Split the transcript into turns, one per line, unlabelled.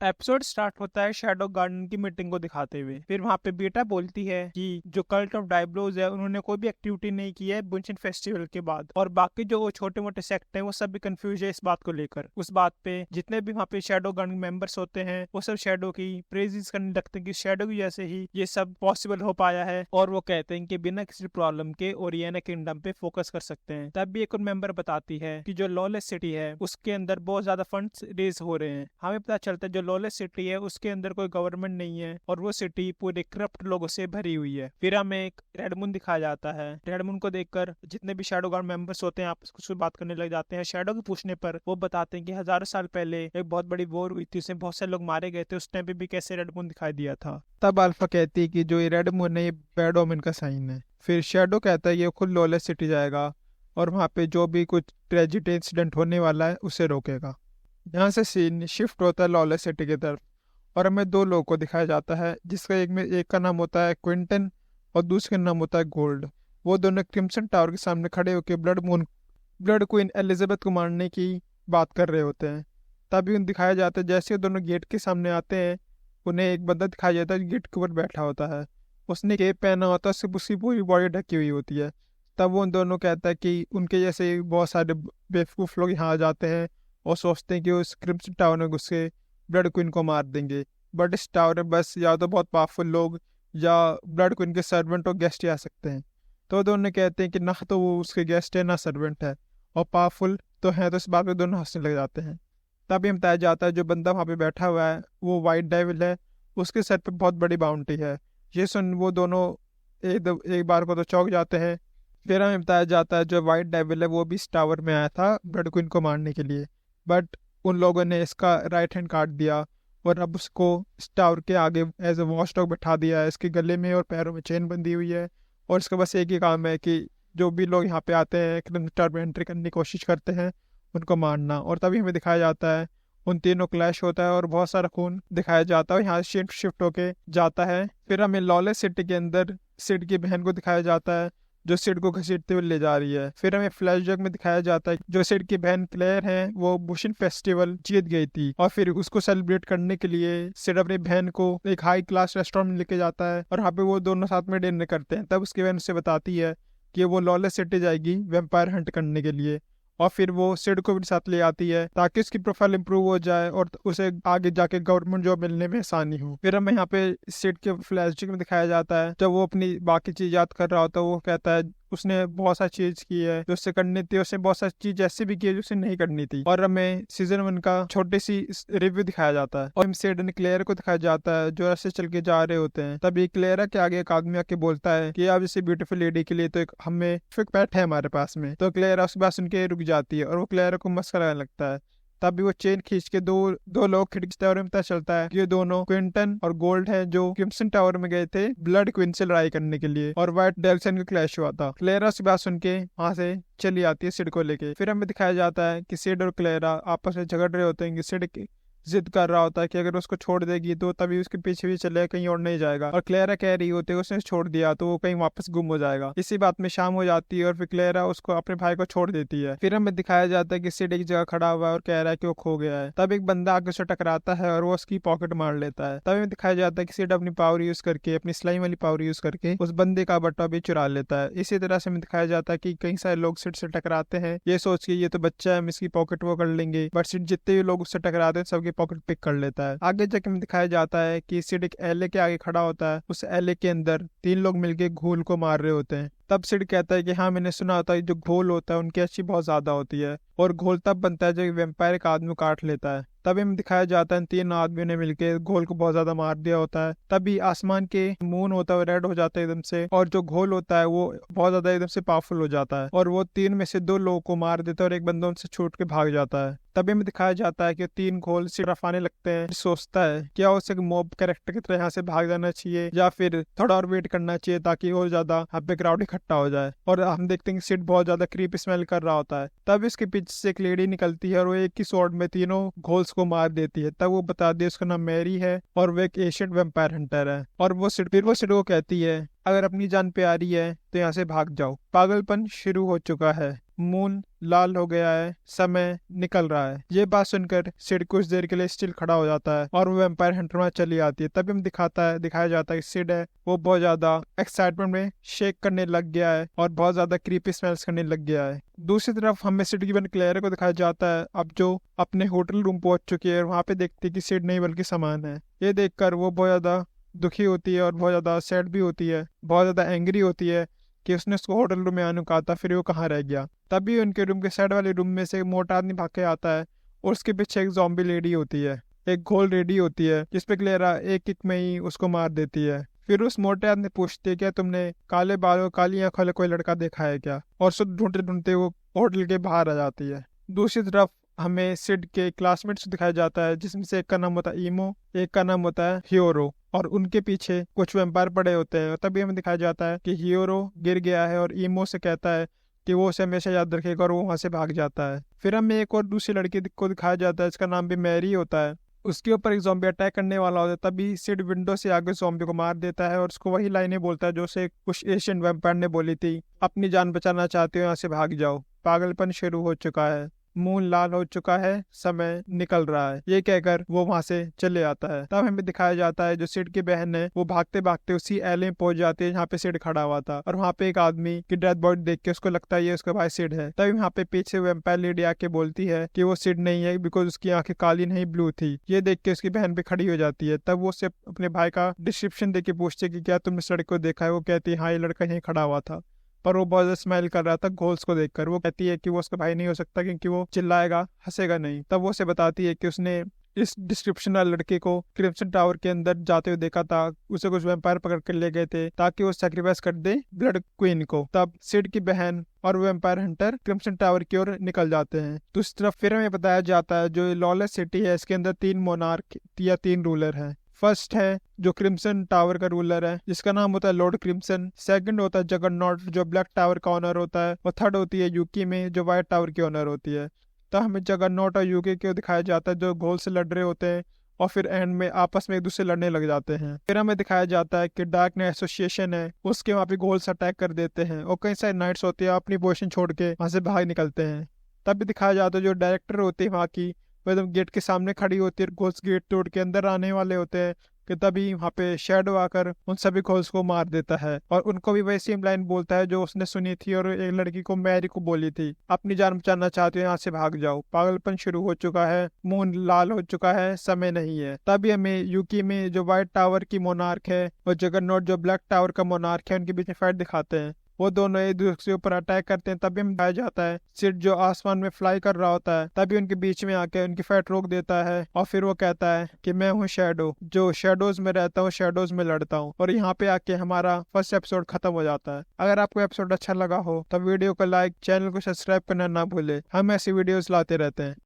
Episode start होता है shadow garden की मीटिंग को दिखाते हुए। फिर वहाँ पे बीटा बोलती है कि जो कल्ट ऑफ डायब्लोज है उन्होंने कोई भी एक्टिविटी नहीं की है बुंशिन फेस्टिवल के बाद, और बाकी जो छोटे मोटे सेक्ट हैं वो सब भी कंफ्यूज है इस बात को लेकर। उस बात पे जितने भी वहाँ पे शैडो गार्डन मेंबर्स होते हैं वो सब शैडो की प्रेजेंस करने लगते हैं कि शैडो की वजह से ही ये सब पॉसिबल हो पाया है, और वो कहते हैं कि बिना किसी प्रॉब्लम के ओरियाना किंगडम पे फोकस कर सकते हैं। तब भी एक और मेंबर बताती है कि जो लॉलेस सिटी है उसके अंदर बहुत ज्यादा फंड्स रेज हो रहे हैं। हमें पता चलता है जो लॉलेस सिटी है उसके अंदर कोई गवर्नमेंट नहीं है और वो सिटी पूरे करप्ट लोगों से भरी हुई है। फिर हमें एक रेडमून दिखाया जाता है। रेडमून को देखकर जितने भी शैडो गार्ड मेंबर्स होते हैं आपस में बात करने लग जाते हैं। शैडो के पूछने पर वो बताते हैं कि हजारों साल पहले एक बहुत बड़ी वॉर हुई थी, उसमें बहुत से लोग मारे गए थे, उस टाइम पे भी कैसे रेडमून दिखाई दिया था। तब अल्फा कहती है कि जो ये रेडमून है ये बैड ओमेन का साइन है। फिर शैडो कहता है ये खुद लॉलेस सिटी जाएगा और वहाँ पे जो भी कुछ ट्रेजिडी इंसिडेंट होने वाला है उसे रोकेगा। यहाँ से सीन शिफ्ट होता है लॉलेस सिटी की तरफ और हमें दो लोगों को दिखाया जाता है, जिसका एक का नाम होता है क्विंटन और दूसरे का नाम होता है गोल्ड। वो दोनों क्रिम्सन टावर के सामने खड़े होकर ब्लड क्वीन एलिजाबेथ को मारने की बात कर रहे होते हैं। तभी उन्हें दिखाया जाता है जैसे वो दोनों गेट के सामने आते हैं उन्हें एक बंदा दिखाया जाता है गेट के ऊपर बैठा होता है। उसने केप पहना होता है, सिर्फ उसकी पूरी बॉडी ढकी हुई होती है। तब वो उन दोनों कहता है कि उनके जैसे बहुत सारे बेवकूफ़ लोग यहाँ आ जाते हैं और सोचते हैं कि उस क्रिम्सन टावर में घुस के ब्लड क्वीन को मार देंगे। बट इस टावर में बस या तो बहुत पावरफुल लोग या ब्लड क्वीन के सर्वेंट और गेस्ट ही आ सकते हैं। तो दोनों कहते हैं कि ना तो वो उसके गेस्ट है ना सर्वेंट है, और पावरफुल तो है, तो इस बात पे दोनों हंसने लग जाते हैं। तभी हम बताया जाता है जो बंदा वहाँ पे बैठा हुआ है वो वाइट डेविल है, उसके सर पे बहुत बड़ी बाउंटी है। ये सुन वो दोनों एक बार को तो चौंक जाते हैं। फिर हमें बताया जाता है जो वाइट डेविल है वो भी इस टावर में आया था ब्लड क्वीन को मारने के लिए, बट उन लोगों ने इसका राइट हैंड काट दिया और अब उसको इस टावर के आगे एज ए वॉच डॉग बैठा दिया है। इसके गले में और पैरों में चेन बंधी हुई है और इसका बस एक ही काम है कि जो भी लोग यहाँ पे आते हैं क्रिमिनल टावर में एंट्री करने की कोशिश करते हैं उनको मारना। और तभी हमें दिखाया जाता है उन तीनों क्लैश होता है और बहुत सारा खून दिखाया जाता है। यहाँ शिफ्ट होके जाता है। फिर हमें लॉलेस सिटी के अंदर सिड की बहन को दिखाया जाता है जो सिड को घसीटते हुए ले जा रही है। फिर हमें फ्लैशबैक में दिखाया जाता है जो सिड की बहन क्लेयर है वो बुशिन फेस्टिवल जीत गई थी और फिर उसको सेलिब्रेट करने के लिए सिड अपनी बहन को एक हाई क्लास रेस्टोरेंट में लेके जाता है और यहाँ पे वो दोनों साथ में डिनर करते हैं। तब उसकी बहन उससे बताती है कि वो लॉलेस सिटी जाएगी वेम्पायर हंट करने के लिए, और फिर वो सिड को भी साथ ले आती है ताकि उसकी प्रोफाइल इंप्रूव हो जाए और उसे आगे जाके गवर्नमेंट जॉब मिलने में आसानी हो। फिर हमें यहाँ पे सिड के फ्लैशबैक में दिखाया जाता है जब वो अपनी बाकी चीज याद कर रहा होता है वो कहता है उसने बहुत सारी चीज की है जो उससे करनी थी, उसने बहुत सारी चीज ऐसी भी की है जो उसे नहीं करनी थी। और हमें सीजन 1 का छोटी सी रिव्यू दिखाया जाता है और सिड ने क्लेयर को दिखाया जाता है जो ऐसे चल के जा रहे होते हैं। तभी क्लेयर के आगे एक आदमी आके बोलता है कि आप जैसे ब्यूटीफुल लेडी के लिए तो एक हमें पेट है हमारे पास में। तो क्लेयर उसके पास सुन के रुक जाती है और वो क्लेयर को मस्करा लगता है। तभी वो चेन खींच के दो लोग खिड़की और पता चलता है कि ये दोनों क्विंटन और गोल्ड है जो क्रिम्सन टावर में गए थे ब्लड क्वीन से लड़ाई करने के लिए और व्हाइट डेल्सन का क्लैश हुआ था। क्लेरा उसकी बात सुन के वहां से चली आती है सिड को लेके। फिर हमें दिखाया जाता है कि सिड और क्लेरा आपस में झगड़ रहे होते हैं कि सिड जिद कर रहा होता है कि अगर उसको छोड़ देगी तो तभी उसके पीछे भी चलेगा, कहीं और नहीं जाएगा, और क्लेरा कह रही होती है उसने छोड़ दिया तो वो कहीं वापस गुम हो जाएगा। इसी बात में शाम हो जाती है और फिर क्लेरा उसको अपने भाई को छोड़ देती है। फिर हमें दिखाया जाता है कि सिड एक जगह खड़ा हुआ है और कह रहा है कि वो खो गया है। तब एक बंदा आगे उसे टकराता है और वो उसकी पॉकेट मार लेता है। तब हमें दिखाया जाता है कि सिड अपनी पावर यूज करके अपनी स्लाइम वाली पावर यूज करके उस बंदे का बट्टा भी चुरा लेता है। इसी तरह से हमें दिखाया जाता है कि कई सारे लोग सिड से टकराते हैं ये सोच के ये तो बच्चा है हम इसकी पॉकेट वो कर लेंगे, बट सिड जितने भी लोग उससे टकराते हैं सबकी पॉकेट पिक कर लेता है। आगे जाके हमें दिखाया जाता है कि सिड एक एले के आगे खड़ा होता है। उस एले के अंदर 3 लोग मिलके घोल को मार रहे होते हैं। तब सिड कहता है कि हाँ मैंने सुना होता है जो घोल होता है उनकी अच्छी बहुत ज्यादा होती है, और घोल तब बनता है जब वेम्पायर एक आदमी काट लेता है। तभी हमें दिखाया जाता है 3 आदमियों ने मिलकर घोल को बहुत ज्यादा मार दिया होता है। तभी आसमान के मून होता है रेड हो जाता है एकदम से, और जो घोल होता है वो बहुत ज्यादा एकदम से पावरफुल हो जाता है और वो 3 में से 2 लोगों को मार देता है और एक बंदा उनसे छूट के भाग जाता है। तभी हमें दिखाया जाता है कि 3 घोल सिर्फ आने लगते हैं। सोचता है क्या उसे मॉब कैरेक्टर की तरह यहाँ से भाग जाना चाहिए या फिर थोड़ा और वेट करना चाहिए ताकि और ज्यादा यहाँ पे क्राउड इकट्ठा हो जाए। और हम देखते हैं कि सिड बहुत ज्यादा क्रीप स्मेल कर रहा होता है। तब इसके पीछे से एक लेडी निकलती है और वो एक ही स्वॉर्ड में तीनों घोल्स को मार देती है। तब वो बता दी उसका नाम मैरी है और वो एक एशियन वेम्पायर हंटर है। और वो सिड को कहती है अगर अपनी जान प्यारी है तो यहाँ से भाग जाओ, पागलपन शुरू हो चुका है, मून लाल हो गया है, समय निकल रहा है। ये बात सुनकर सिड कुछ देर के लिए स्टिल खड़ा हो जाता है और वो वैम्पायर हंटर वहां चली आती है। तभी हम दिखाया जाता है कि सिड है वो बहुत ज्यादा एक्साइटमेंट में शेक करने लग गया है और बहुत ज्यादा क्रीपी स्मेल्स करने लग गया है। दूसरी तरफ हमें सिड की बहन क्लेयर को दिखाया जाता है अब जो अपने होटल रूम पहुंच चुकी है और वहां पे देखती है कि सिड नहीं बल्कि सामान है। ये देखकर वो बहुत ज्यादा दुखी होती है और बहुत ज्यादा सैड भी होती है, बहुत ज्यादा एंग्री होती है कि उसने उसको होटल रूम में आने को कहा था, फिर वो कहाँ रह गया। तभी उनके रूम के साइड वाले रूम में से एक मोटा आदमी भाग के आता है और उसके पीछे एक ज़ॉम्बी लेडी होती है, एक घोल लेडी होती है जिसपे क्लेरा एक किक में ही उसको मार देती है। फिर उस मोटे आदमी पूछती है क्या तुमने काले बालों काली आंखों वाले कोई लड़का देखा है क्या, और सब ढूंढते ढूंढते वो होटल के बाहर आ जाती है। दूसरी तरफ हमें सिड के क्लासमेट्स दिखाया जाता है जिसमें से एक का नाम होता है ईमो, एक का नाम होता है हियोरो, और उनके पीछे कुछ वैम्पायर पड़े होते हैं। और तभी हमें दिखाया जाता है कि हियोरो गिर गया है और ईमो से कहता है कि वो उसे हमेशा याद रखेगा और वो वहां से भाग जाता है। फिर हमें एक और दूसरी लड़की को दिखाया जाता है जिसका नाम भी मैरी होता है। उसके ऊपर एक ज़ॉम्बी अटैक करने वाला होता है, तभी सिड विंडो से आगे ज़ॉम्बी को मार देता है और उसको वही लाइनें बोलता है जो उसे कुछ एशियन वैम्पायर ने बोली थी, अपनी जान बचाना चाहते हो यहाँ से भाग जाओ, पागलपन शुरू हो चुका है, मून लाल हो चुका है, समय निकल रहा है। ये कहकर वो वहां से चले आता है। तब हमें दिखाया जाता है जो सिड की बहन है वो भागते भागते उसी एले में पहुंच जाती है जहाँ पे सिड खड़ा हुआ था, और वहाँ पे एक आदमी की डेड बॉडी देख के उसको लगता है ये उसका भाई सिड है। तभी वहाँ पे पीछे वैम्पायर लेडी आके बोलती है कि वो सिड नहीं है बिकॉज उसकी आंखें काली नहीं ब्लू थी। ये देख के उसकी बहन भी खड़ी हो जाती है। तब वो उससे अपने भाई का डिस्क्रिप्शन देके पूछते कि क्या तुमने सड़क को देखा है। वो कहती है हाँ ये लड़का यहीं खड़ा हुआ था, पर वो बहुत ज्यादा स्माइल कर रहा था घोल्स को देखकर। वो कहती है कि वो उसका भाई नहीं हो सकता क्योंकि वो चिल्लाएगा हंसेगा नहीं। तब वो उसे बताती है कि उसने इस डिस्क्रिप्शन वाले लड़के को क्रिम्सन टावर के अंदर जाते हुए देखा था, उसे कुछ वैम्पायर पकड़ कर ले गए थे ताकि वो सैक्रिफाइस कर दे ब्लड क्वीन को। तब सिड की बहन और वैम्पायर हंटर क्रिम्सन टावर की ओर निकल जाते हैं। दूसरी तरफ फिर हमें बताया जाता है जो लॉलेस सिटी है इसके अंदर 3 मोनार्क या 3 रूलर हैं। फर्स्ट है जो क्रिम्सन टावर का रूलर है जिसका नाम होता है लॉर्ड क्रिम्सन, सेकंड होता है जगरनॉट जो ब्लैक टावर का ओनर होता है, और थर्ड होती है यूकी में जो व्हाइट टावर की ओनर होती है। तो हमें जगरनॉट और यूकी को दिखाया जाता है जो गोल से लड़ रहे होते हैं और फिर एंड में आपस में एक दूसरे लड़ने लग जाते हैं। फिर हमें दिखाया जाता है कि डार्क नाइट एसोसिएशन है उसके वहाँ पे गोल्स अटैक कर देते हैं और कई सारे नाइट्स होते हैं अपनी पोजीशन छोड़ के वहां से भाग निकलते हैं। तब भी दिखाया जाता है जो डायरेक्टर होते हैं वहाँ की वो एकदम गेट के सामने खड़ी होती है, गोल्स गेट तोड़ के अंदर आने वाले होते हैं कि तभी वहाँ पे शैडो आकर उन सभी गोल्स को मार देता है और उनको भी वही सेम लाइन बोलता है जो उसने सुनी थी और एक लड़की को मैरी को बोली थी, अपनी जान बचाना चाहते हो यहाँ से भाग जाओ, पागलपन शुरू हो चुका है, मून लाल हो चुका है, समय नहीं है। तभी हमें यूकी में जो व्हाइट टावर की मोनार्क है और जगरनॉट जो ब्लैक टावर का मोनार्क है उनके बीच में फाइट दिखाते हैं। वो दोनों एक दूसरे के ऊपर अटैक करते हैं। तभी हमें बताया जाता है सिड जो आसमान में फ्लाई कर रहा होता है तभी उनके बीच में आके उनकी फाइट रोक देता है और फिर वो कहता है कि मैं हूँ शैडो जो शैडोज में रहता हूँ, शैडोज में लड़ता हूँ। और यहाँ पे आके हमारा फर्स्ट एपिसोड खत्म हो जाता है। अगर आपको एपिसोड अच्छा लगा हो तो वीडियो को लाइक, चैनल को सब्सक्राइब करना ना भूले, हम ऐसी वीडियोस लाते रहते हैं।